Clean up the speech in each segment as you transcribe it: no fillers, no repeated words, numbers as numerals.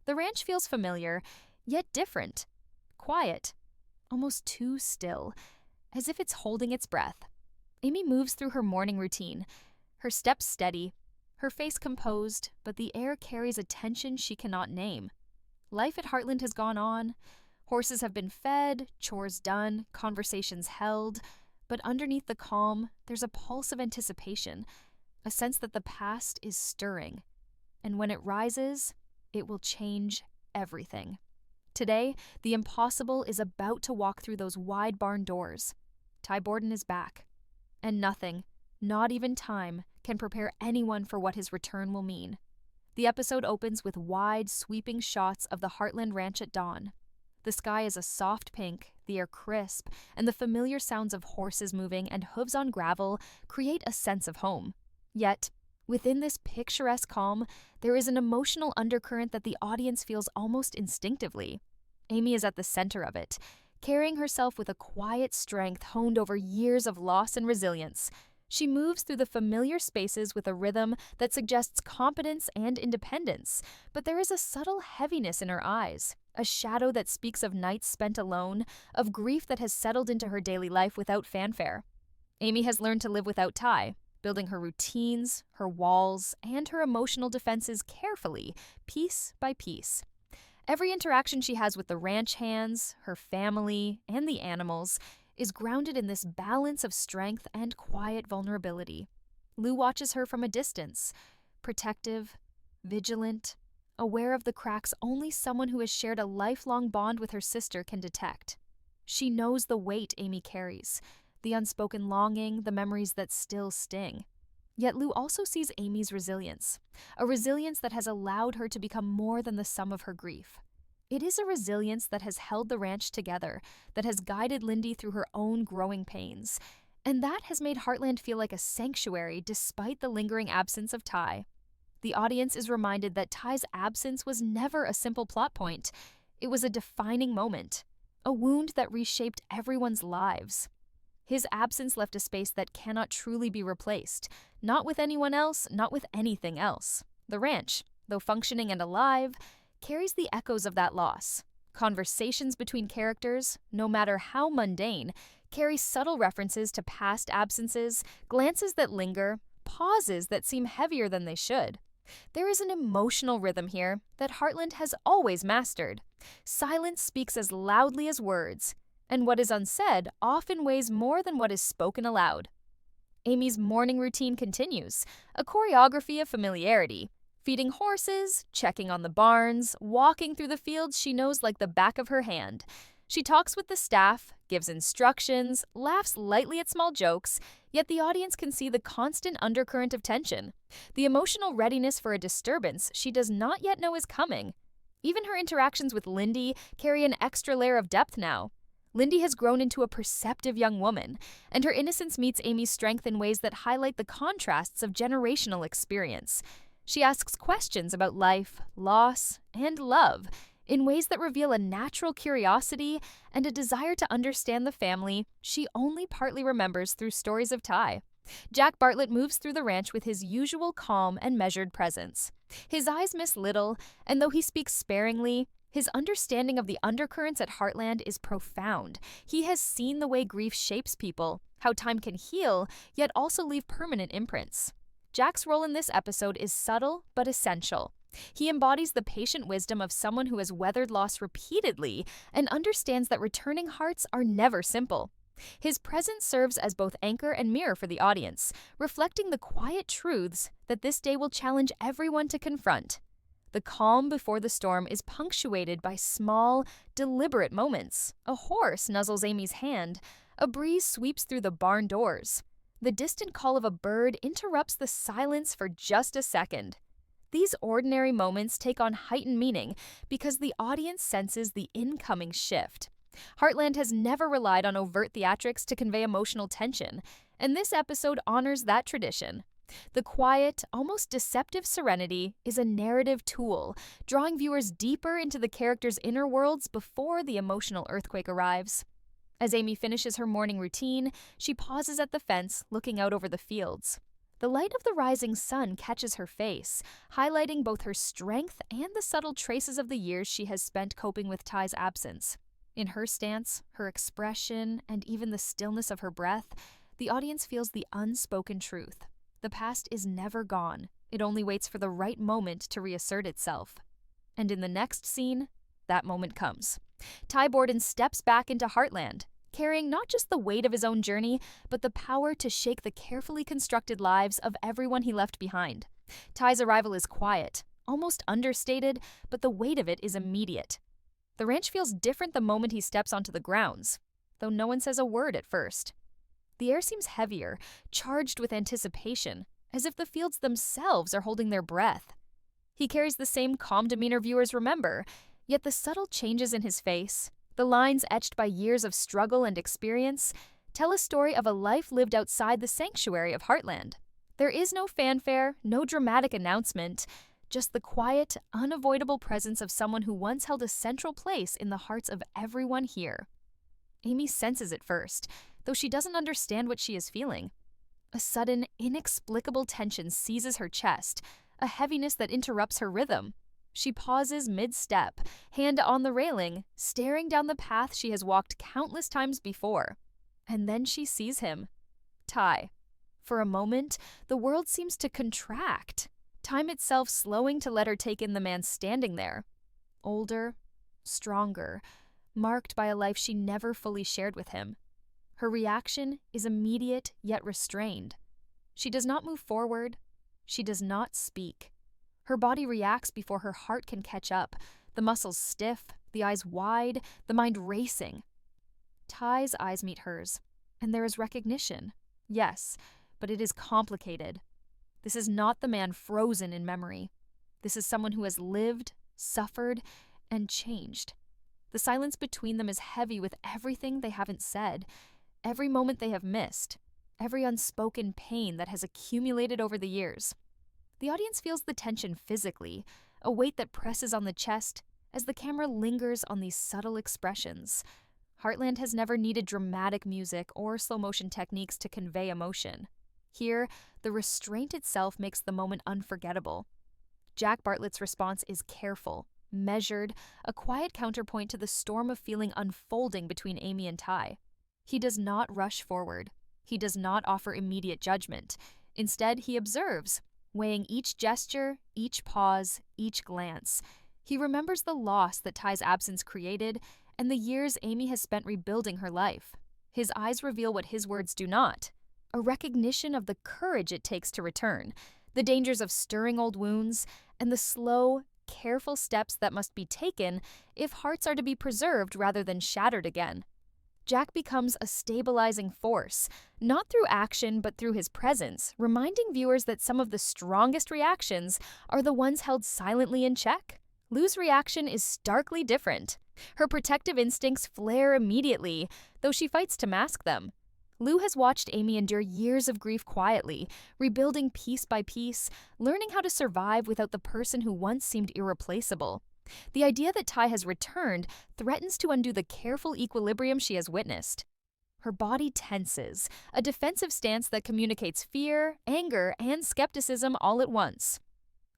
The ranch feels familiar, yet different. Quiet. Almost too still, as if it's holding its breath. Amy moves through her morning routine, her steps steady, her face composed, but the air carries a tension she cannot name. Life at Heartland has gone on. Horses have been fed, chores done, conversations held, but underneath the calm, there's a pulse of anticipation, a sense that the past is stirring. And when it rises, it will change everything. Today, the impossible is about to walk through those wide barn doors. Ty Borden is back. And nothing, not even time, can prepare anyone for what his return will mean. The episode opens with wide, sweeping shots of the Heartland Ranch at dawn. The sky is a soft pink, the air crisp, and the familiar sounds of horses moving and hooves on gravel create a sense of home. Yet, within this picturesque calm, there is an emotional undercurrent that the audience feels almost instinctively. Amy is at the center of it, carrying herself with a quiet strength honed over years of loss and resilience. She moves through the familiar spaces with a rhythm that suggests competence and independence, but there is a subtle heaviness in her eyes, a shadow that speaks of nights spent alone, of grief that has settled into her daily life without fanfare. Amy has learned to live without Ty, building her routines, her walls, and her emotional defenses carefully, piece by piece. Every interaction she has with the ranch hands, her family, and the animals is grounded in this balance of strength and quiet vulnerability. Lou watches her from a distance, protective, vigilant, aware of the cracks only someone who has shared a lifelong bond with her sister can detect. She knows the weight Amy carries, the unspoken longing, the memories that still sting. Yet Lou also sees Amy's resilience, a resilience that has allowed her to become more than the sum of her grief. It is a resilience that has held the ranch together, that has guided Lindy through her own growing pains, and that has made Heartland feel like a sanctuary despite the lingering absence of Ty. The audience is reminded that Ty's absence was never a simple plot point. It was a defining moment, a wound that reshaped everyone's lives. His absence left a space that cannot truly be replaced, not with anyone else, not with anything else. The ranch, though functioning and alive, carries the echoes of that loss. Conversations between characters, no matter how mundane, carry subtle references to past absences, glances that linger, pauses that seem heavier than they should. There is an emotional rhythm here that Heartland has always mastered. Silence speaks as loudly as words, and what is unsaid often weighs more than what is spoken aloud. Amy's morning routine continues, a choreography of familiarity. Feeding horses, checking on the barns, walking through the fields she knows like the back of her hand. She talks with the staff, gives instructions, laughs lightly at small jokes, yet the audience can see the constant undercurrent of tension, the emotional readiness for a disturbance she does not yet know is coming. Even her interactions with Lindy carry an extra layer of depth now. Lindy has grown into a perceptive young woman, and her innocence meets Amy's strength in ways that highlight the contrasts of generational experience. She asks questions about life, loss, and love in ways that reveal a natural curiosity and a desire to understand the family she only partly remembers through stories of Ty. Jack Bartlett moves through the ranch with his usual calm and measured presence. His eyes miss little, and though he speaks sparingly, his understanding of the undercurrents at Heartland is profound. He has seen the way grief shapes people, how time can heal, yet also leave permanent imprints. Jack's role in this episode is subtle but essential. He embodies the patient wisdom of someone who has weathered loss repeatedly and understands that returning hearts are never simple. His presence serves as both anchor and mirror for the audience, reflecting the quiet truths that this day will challenge everyone to confront. The calm before the storm is punctuated by small, deliberate moments. A horse nuzzles Amy's hand. A breeze sweeps through the barn doors. The distant call of a bird interrupts the silence for just a second. These ordinary moments take on heightened meaning because the audience senses the incoming shift. Heartland has never relied on overt theatrics to convey emotional tension, and this episode honors that tradition. The quiet, almost deceptive serenity is a narrative tool, drawing viewers deeper into the characters' inner worlds before the emotional earthquake arrives. As Amy finishes her morning routine, she pauses at the fence, looking out over the fields. The light of the rising sun catches her face, highlighting both her strength and the subtle traces of the years she has spent coping with Ty's absence. In her stance, her expression, and even the stillness of her breath, the audience feels the unspoken truth. The past is never gone. It only waits for the right moment to reassert itself. And in the next scene, that moment comes. Ty Borden steps back into Heartland, carrying not just the weight of his own journey, but the power to shake the carefully constructed lives of everyone he left behind. Ty's arrival is quiet, almost understated, but the weight of it is immediate. The ranch feels different the moment he steps onto the grounds, though no one says a word at first. The air seems heavier, charged with anticipation, as if the fields themselves are holding their breath. He carries the same calm demeanor viewers remember, yet the subtle changes in his face, the lines etched by years of struggle and experience, tell a story of a life lived outside the sanctuary of Heartland. There is no fanfare, no dramatic announcement, just the quiet, unavoidable presence of someone who once held a central place in the hearts of everyone here. Amy senses it first, though she doesn't understand what she is feeling. A sudden, inexplicable tension seizes her chest, a heaviness that interrupts her rhythm. She pauses mid-step, hand on the railing, staring down the path she has walked countless times before. And then she sees him. Ty. For a moment, the world seems to contract, time itself slowing to let her take in the man standing there. Older, stronger, marked by a life she never fully shared with him. Her reaction is immediate yet restrained. She does not move forward. She does not speak. Her body reacts before her heart can catch up, the muscles stiff, the eyes wide, the mind racing. Ty's eyes meet hers, and there is recognition. Yes, but it is complicated. This is not the man frozen in memory. This is someone who has lived, suffered, and changed. The silence between them is heavy with everything they haven't said, every moment they have missed, every unspoken pain that has accumulated over the years. The audience feels the tension physically, a weight that presses on the chest as the camera lingers on these subtle expressions. Heartland has never needed dramatic music or slow-motion techniques to convey emotion. Here, the restraint itself makes the moment unforgettable. Jack Bartlett's response is careful, measured, a quiet counterpoint to the storm of feeling unfolding between Amy and Ty. He does not rush forward. He does not offer immediate judgment. Instead, he observes, weighing each gesture, each pause, each glance. He remembers the loss that Ty's absence created and the years Amy has spent rebuilding her life. His eyes reveal what his words do not: a recognition of the courage it takes to return, the dangers of stirring old wounds, and the slow, careful steps that must be taken if hearts are to be preserved rather than shattered again. Jack becomes a stabilizing force, not through action but through his presence, reminding viewers that some of the strongest reactions are the ones held silently in check. Lou's reaction is starkly different. Her protective instincts flare immediately, though she fights to mask them. Lou has watched Amy endure years of grief quietly, rebuilding piece by piece, learning how to survive without the person who once seemed irreplaceable. The idea that Ty has returned threatens to undo the careful equilibrium she has witnessed. Her body tenses, a defensive stance that communicates fear, anger, and skepticism all at once.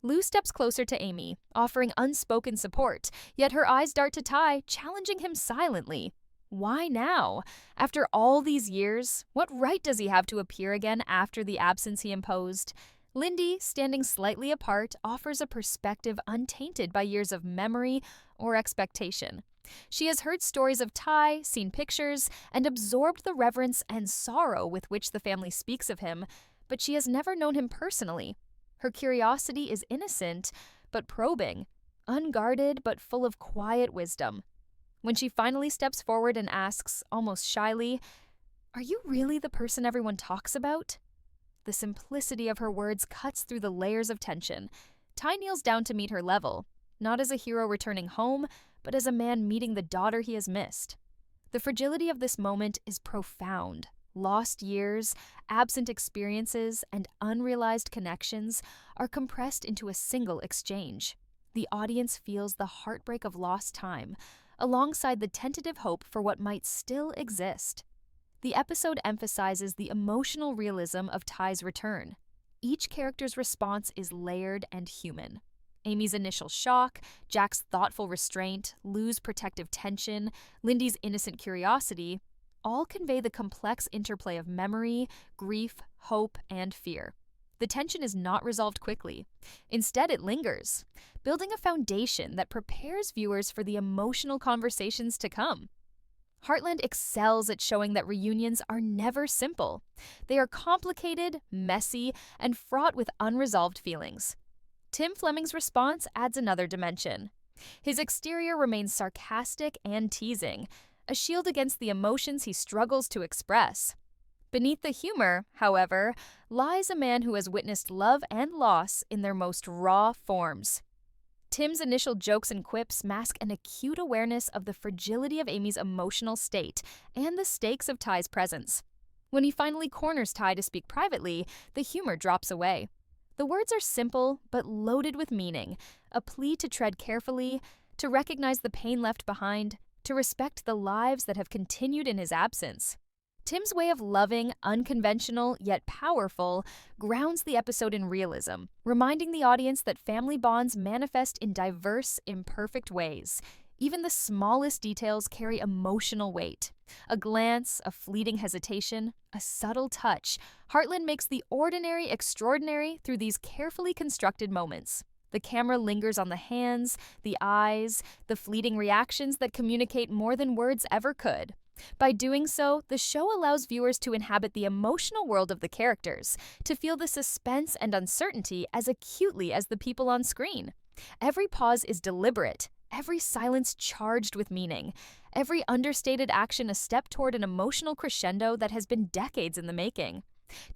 Lou steps closer to Amy, offering unspoken support, yet her eyes dart to Ty, challenging him silently. Why now? After all these years, what right does he have to appear again after the absence he imposed? Lindy, standing slightly apart, offers a perspective untainted by years of memory or expectation. She has heard stories of Ty, seen pictures, and absorbed the reverence and sorrow with which the family speaks of him, but she has never known him personally. Her curiosity is innocent, but probing, unguarded, but full of quiet wisdom. When she finally steps forward and asks, almost shyly, "Are you really the person everyone talks about?" The simplicity of her words cuts through the layers of tension. Ty kneels down to meet her level, not as a hero returning home, but as a man meeting the daughter he has missed. The fragility of this moment is profound. Lost years, absent experiences, and unrealized connections are compressed into a single exchange. The audience feels the heartbreak of lost time, alongside the tentative hope for what might still exist. The episode emphasizes the emotional realism of Ty's return. each character's response is layered and human. Amy's initial shock, Jack's thoughtful restraint, Lou's protective tension, Lindy's innocent curiosity, all convey the complex interplay of memory, grief, hope, and fear. The tension is not resolved quickly. Instead, it lingers, building a foundation that prepares viewers for the emotional conversations to come. Heartland excels at showing that reunions are never simple. They are complicated, messy, and fraught with unresolved feelings. Tim Fleming's response adds another dimension. His exterior remains sarcastic and teasing, a shield against the emotions he struggles to express. Beneath the humor, however, lies a man who has witnessed love and loss in their most raw forms. Tim's initial jokes and quips mask an acute awareness of the fragility of Amy's emotional state and the stakes of Ty's presence. When he finally corners Ty to speak privately, the humor drops away. The words are simple but loaded with meaning, a plea to tread carefully, to recognize the pain left behind, to respect the lives that have continued in his absence. Tim's way of loving, unconventional yet powerful, grounds the episode in realism, reminding the audience that family bonds manifest in diverse, imperfect ways. Even the smallest details carry emotional weight. A glance, a fleeting hesitation, a subtle touch. Heartland makes the ordinary extraordinary through these carefully constructed moments. The camera lingers on the hands, the eyes, the fleeting reactions that communicate more than words ever could. By doing so, the show allows viewers to inhabit the emotional world of the characters, to feel the suspense and uncertainty as acutely as the people on screen. Every pause is deliberate, every silence charged with meaning, every understated action a step toward an emotional crescendo that has been decades in the making.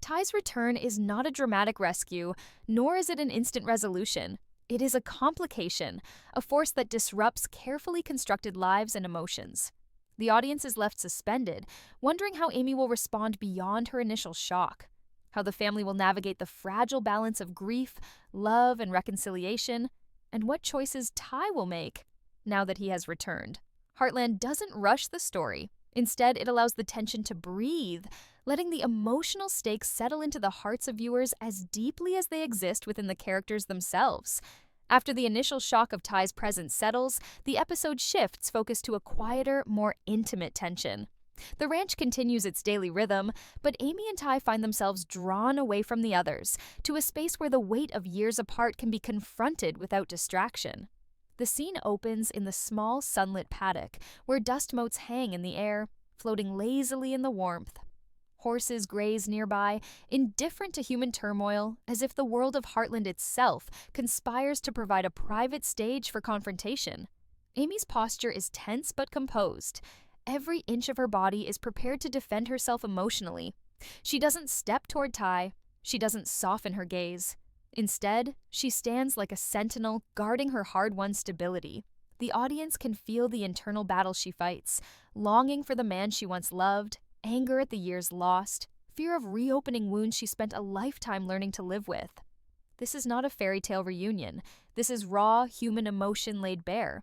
Ty's return is not a dramatic rescue, nor is it an instant resolution. It is a complication, a force that disrupts carefully constructed lives and emotions. The audience is left suspended, wondering how Amy will respond beyond her initial shock, how the family will navigate the fragile balance of grief, love, and reconciliation, and what choices Ty will make now that he has returned. Heartland doesn't rush the story. Instead, it allows the tension to breathe, letting the emotional stakes settle into the hearts of viewers as deeply as they exist within the characters themselves. After the initial shock of Ty's presence settles, the episode shifts focus to a quieter, more intimate tension. The ranch continues its daily rhythm, but Amy and Ty find themselves drawn away from the others, to a space where the weight of years apart can be confronted without distraction. The scene opens in the small sunlit paddock, where dust motes hang in the air, floating lazily in the warmth. Horses graze nearby, indifferent to human turmoil, as if the world of Heartland itself conspires to provide a private stage for confrontation. Amy's posture is tense but composed. Every inch of her body is prepared to defend herself emotionally. She doesn't step toward Ty. She doesn't soften her gaze. Instead, she stands like a sentinel, guarding her hard-won stability. The audience can feel the internal battle she fights, longing for the man she once loved, anger at the years lost, fear of reopening wounds she spent a lifetime learning to live with. This is not a fairy tale reunion. This is raw, human emotion laid bare.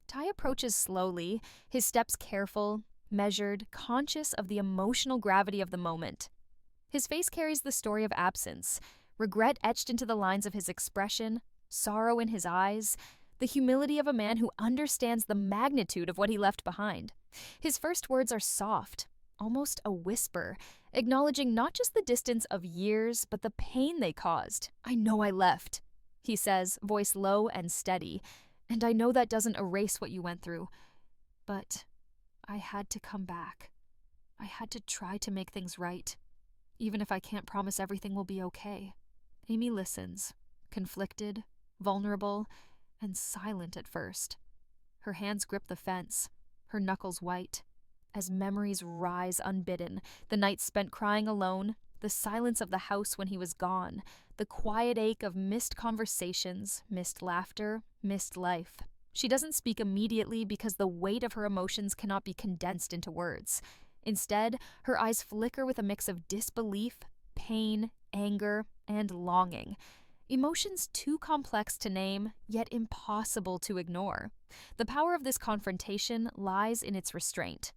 Ty approaches slowly, his steps careful, measured, conscious of the emotional gravity of the moment. His face carries the story of absence, regret etched into the lines of his expression, sorrow in his eyes, the humility of a man who understands the magnitude of what he left behind. His first words are soft, almost a whisper, acknowledging not just the distance of years, but the pain they caused. "I know I left," he says, voice low and steady, "and I know that doesn't erase what you went through. But I had to come back. I had to try to make things right, even if I can't promise everything will be okay." Amy listens, conflicted, vulnerable, and silent at first. Her hands grip the fence, her knuckles white. As memories rise unbidden, the nights spent crying alone, the silence of the house when he was gone, the quiet ache of missed conversations, missed laughter, missed life. She doesn't speak immediately because the weight of her emotions cannot be condensed into words. Instead, her eyes flicker with a mix of disbelief, pain, anger, and longing. Emotions too complex to name, yet impossible to ignore. The power of this confrontation lies in its restraint.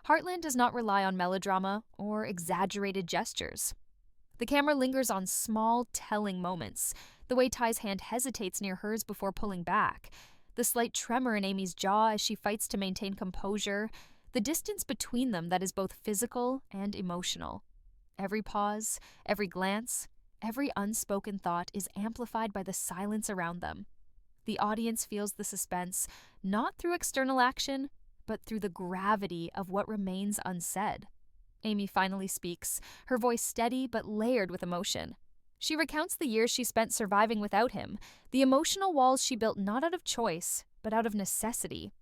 Heartland does not rely on melodrama or exaggerated gestures. The camera lingers on small, telling moments, the way Ty's hand hesitates near hers before pulling back, the slight tremor in Amy's jaw as she fights to maintain composure, the distance between them that is both physical and emotional. Every pause, every glance, every unspoken thought is amplified by the silence around them. The audience feels the suspense, not through external action, but through the gravity of what remains unsaid. Amy finally speaks, her voice steady but layered with emotion. She recounts the years she spent surviving without him, the emotional walls she built not out of choice, but out of necessity.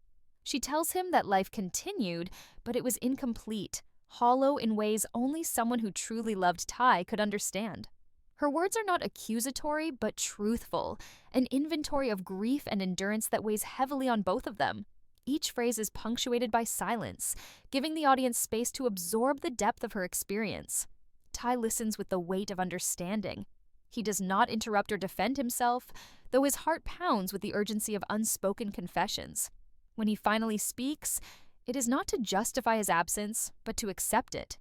She tells him that life continued, but it was incomplete, hollow in ways only someone who truly loved Ty could understand. Her words are not accusatory, but truthful, an inventory of grief and endurance that weighs heavily on both of them. Each phrase is punctuated by silence, giving the audience space to absorb the depth of her experience. Ty listens with the weight of understanding. He does not interrupt or defend himself, though his heart pounds with the urgency of unspoken confessions. When he finally speaks, it is not to justify his absence, but to accept it.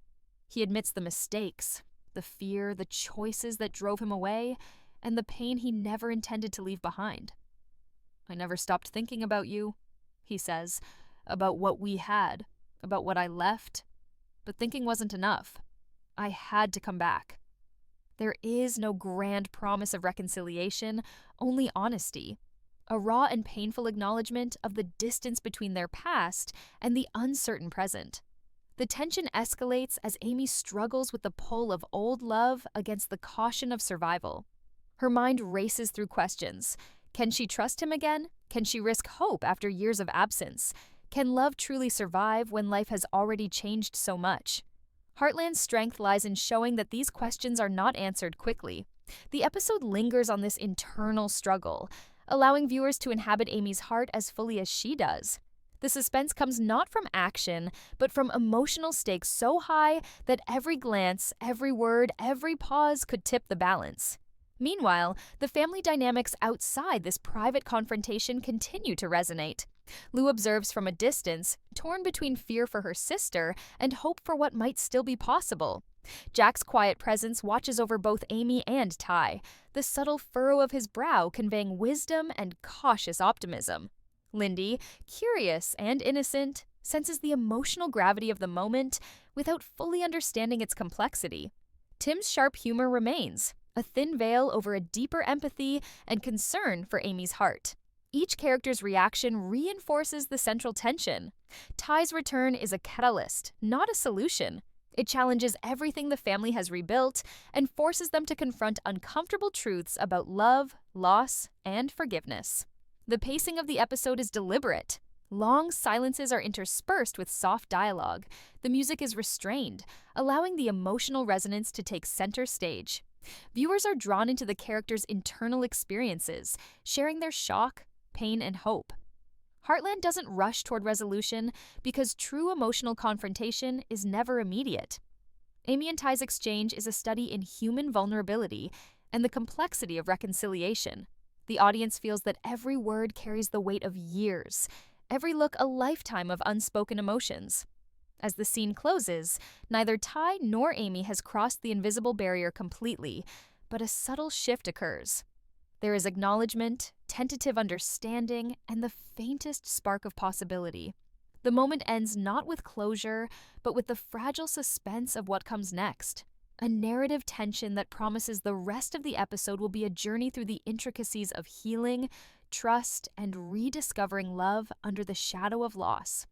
He admits the mistakes, the fear, the choices that drove him away, and the pain he never intended to leave behind. "I never stopped thinking about you," he says, "about what we had, about what I left. But thinking wasn't enough. I had to come back." There is no grand promise of reconciliation, only honesty. A raw and painful acknowledgement of the distance between their past and the uncertain present. The tension escalates as Amy struggles with the pull of old love against the caution of survival. Her mind races through questions. Can she trust him again? Can she risk hope after years of absence? Can love truly survive when life has already changed so much? Heartland's strength lies in showing that these questions are not answered quickly. The episode lingers on this internal struggle, allowing viewers to inhabit Amy's heart as fully as she does. The suspense comes not from action, but from emotional stakes so high that every glance, every word, every pause could tip the balance. Meanwhile, the family dynamics outside this private confrontation continue to resonate. Lou observes from a distance, torn between fear for her sister and hope for what might still be possible. Jack's quiet presence watches over both Amy and Ty, the subtle furrow of his brow conveying wisdom and cautious optimism. Lindy, curious and innocent, senses the emotional gravity of the moment without fully understanding its complexity. Tim's sharp humor remains, a thin veil over a deeper empathy and concern for Amy's heart. Each character's reaction reinforces the central tension. Ty's return is a catalyst, not a solution. It challenges everything the family has rebuilt and forces them to confront uncomfortable truths about love, loss, and forgiveness. The pacing of the episode is deliberate. Long silences are interspersed with soft dialogue. The music is restrained, allowing the emotional resonance to take center stage. Viewers are drawn into the characters' internal experiences, sharing their shock, pain, and hope. Heartland doesn't rush toward resolution because true emotional confrontation is never immediate. Amy and Ty's exchange is a study in human vulnerability and the complexity of reconciliation. The audience feels that every word carries the weight of years, every look a lifetime of unspoken emotions. As the scene closes, neither Ty nor Amy has crossed the invisible barrier completely, but a subtle shift occurs. There is acknowledgement, tentative understanding, and the faintest spark of possibility. The moment ends not with closure, but with the fragile suspense of what comes next. A narrative tension that promises the rest of the episode will be a journey through the intricacies of healing, trust, and rediscovering love under the shadow of loss.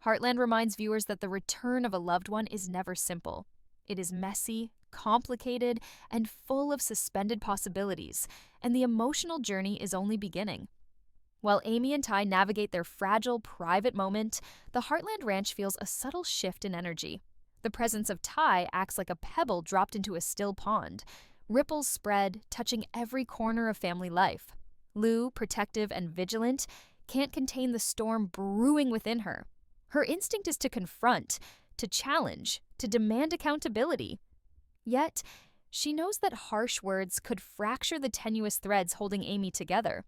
Heartland reminds viewers that the return of a loved one is never simple. It is messy, complicated, and full of suspended possibilities, and the emotional journey is only beginning. While Amy and Ty navigate their fragile, private moment, the Heartland Ranch feels a subtle shift in energy. The presence of Ty acts like a pebble dropped into a still pond. Ripples spread, touching every corner of family life. Lou, protective and vigilant, can't contain the storm brewing within her. Her instinct is to confront, to challenge, to demand accountability. Yet, she knows that harsh words could fracture the tenuous threads holding Amy together.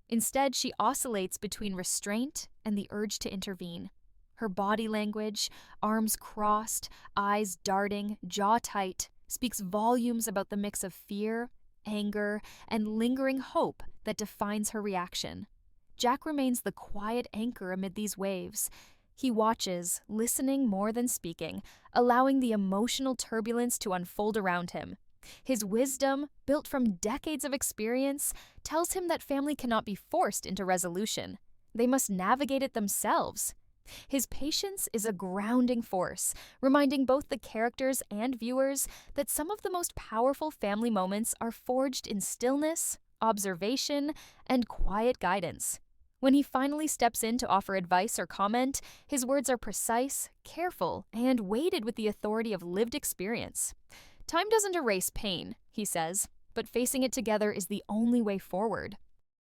Instead, she oscillates between restraint and the urge to intervene. Her body language, arms crossed, eyes darting, jaw tight, speaks volumes about the mix of fear, anger, and lingering hope that defines her reaction. Jack remains the quiet anchor amid these waves. He watches, listening more than speaking, allowing the emotional turbulence to unfold around him. His wisdom, built from decades of experience, tells him that family cannot be forced into resolution. They must navigate it themselves. His patience is a grounding force, reminding both the characters and viewers that some of the most powerful family moments are forged in stillness, observation, and quiet guidance. When he finally steps in to offer advice or comment, his words are precise, careful, and weighted with the authority of lived experience. Time doesn't erase pain, he says, but facing it together is the only way forward.